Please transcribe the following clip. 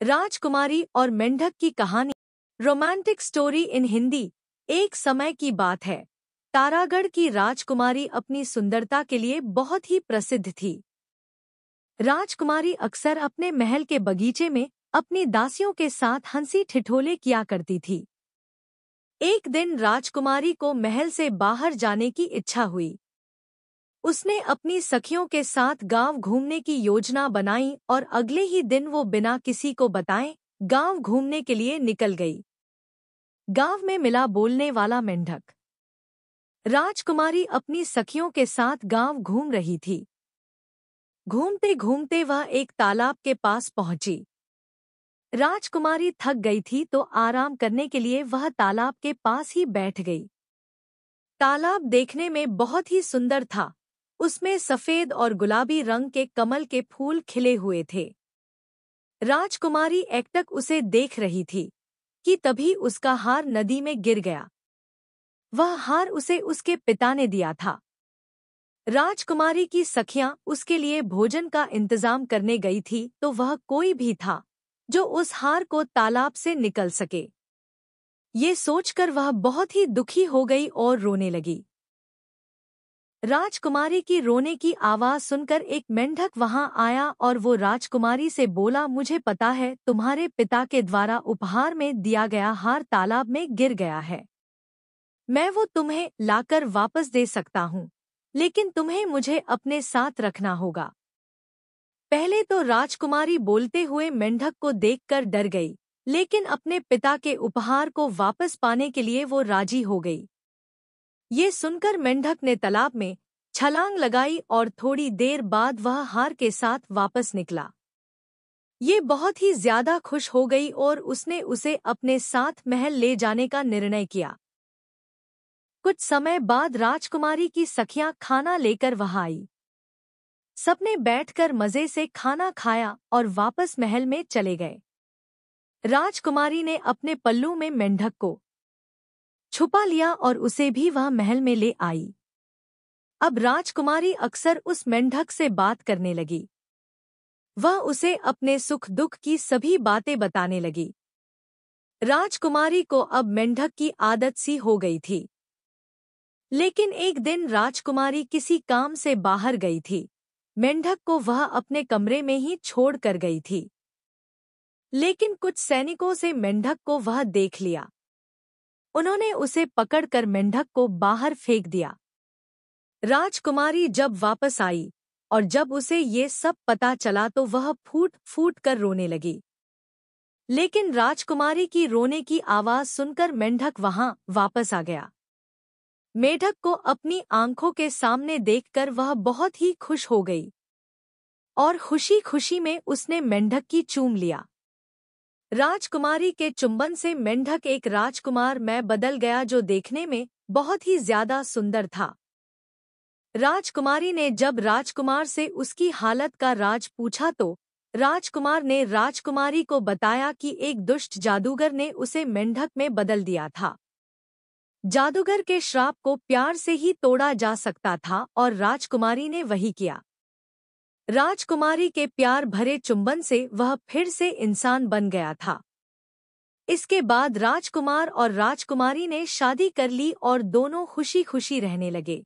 राजकुमारी और मेंढक की कहानी। Romantic story in Hindi. एक समय की बात है। तारागढ़ की राजकुमारी अपनी सुंदरता के लिए बहुत ही प्रसिद्ध थी। राजकुमारी अक्सर अपने महल के बगीचे में अपनी दासियों के साथ हंसी ठिठोले किया करती थी। एक दिन राजकुमारी को महल से बाहर जाने की इच्छा हुई। उसने अपनी सखियों के साथ गांव घूमने की योजना बनाई और अगले ही दिन वो बिना किसी को बताए गांव घूमने के लिए निकल गई। गांव में मिला बोलने वाला मेंढक। राजकुमारी अपनी सखियों के साथ गांव घूम रही थी। घूमते घूमते वह एक तालाब के पास पहुंची। राजकुमारी थक गई थी तो आराम करने के लिए वह तालाब के पास ही बैठ गई। तालाब देखने में बहुत ही सुंदर था। उसमें सफेद और गुलाबी रंग के कमल के फूल खिले हुए थे। राजकुमारी एकटक उसे देख रही थी कि तभी उसका हार नदी में गिर गया। वह हार उसे उसके पिता ने दिया था। राजकुमारी की सखियां उसके लिए भोजन का इंतजाम करने गई थी तो वह कोई भी था जो उस हार को तालाब से निकल सके। ये सोचकर वह बहुत ही दुखी हो गई और रोने लगी। राजकुमारी की रोने की आवाज सुनकर एक मेंढक वहां आया और वो राजकुमारी से बोला, मुझे पता है तुम्हारे पिता के द्वारा उपहार में दिया गया हार तालाब में गिर गया है। मैं वो तुम्हें लाकर वापस दे सकता हूँ, लेकिन तुम्हें मुझे अपने साथ रखना होगा। पहले तो राजकुमारी बोलते हुए मेंढक को देखकर डर गई, लेकिन अपने पिता के उपहार को वापस पाने के लिए वो राजी हो गई। ये सुनकर मेंढक ने तालाब में छलांग लगाई और थोड़ी देर बाद वह हार के साथ वापस निकला। ये बहुत ही ज्यादा खुश हो गई और उसने उसे अपने साथ महल ले जाने का निर्णय किया। कुछ समय बाद राजकुमारी की सखियां खाना लेकर वहां आई। सबने बैठकर मजे से खाना खाया और वापस महल में चले गए। राजकुमारी ने अपने पल्लू में मेंढक को छुपा लिया और उसे भी वह महल में ले आई। अब राजकुमारी अक्सर उस मेंढक से बात करने लगी। वह उसे अपने सुख दुख की सभी बातें बताने लगी। राजकुमारी को अब मेंढक की आदत सी हो गई थी। लेकिन एक दिन राजकुमारी किसी काम से बाहर गई थी। मेंढक को वह अपने कमरे में ही छोड़ कर गई थी। लेकिन कुछ सैनिकों से मेंढक को वह देख लिया। उन्होंने उसे पकड़कर मेंढक को बाहर फेंक दिया। राजकुमारी जब वापस आई और जब उसे ये सब पता चला तो वह फूट फूट कर रोने लगी। लेकिन राजकुमारी की रोने की आवाज सुनकर मेंढक वहां वापस आ गया। मेंढक को अपनी आंखों के सामने देखकर वह बहुत ही खुश हो गई और खुशी खुशी में उसने मेंढक की चूम लिया। राजकुमारी के चुंबन से मेंढक एक राजकुमार में बदल गया जो देखने में बहुत ही ज्यादा सुंदर था। राजकुमारी ने जब राजकुमार से उसकी हालत का राज पूछा तो राजकुमार ने राजकुमारी को बताया कि एक दुष्ट जादूगर ने उसे मेंढक में बदल दिया था। जादूगर के श्राप को प्यार से ही तोड़ा जा सकता था और राजकुमारी ने वही किया। राजकुमारी के प्यार भरे चुंबन से वह फिर से इंसान बन गया था। इसके बाद राजकुमार और राजकुमारी ने शादी कर ली और दोनों खुशी खुशी रहने लगे।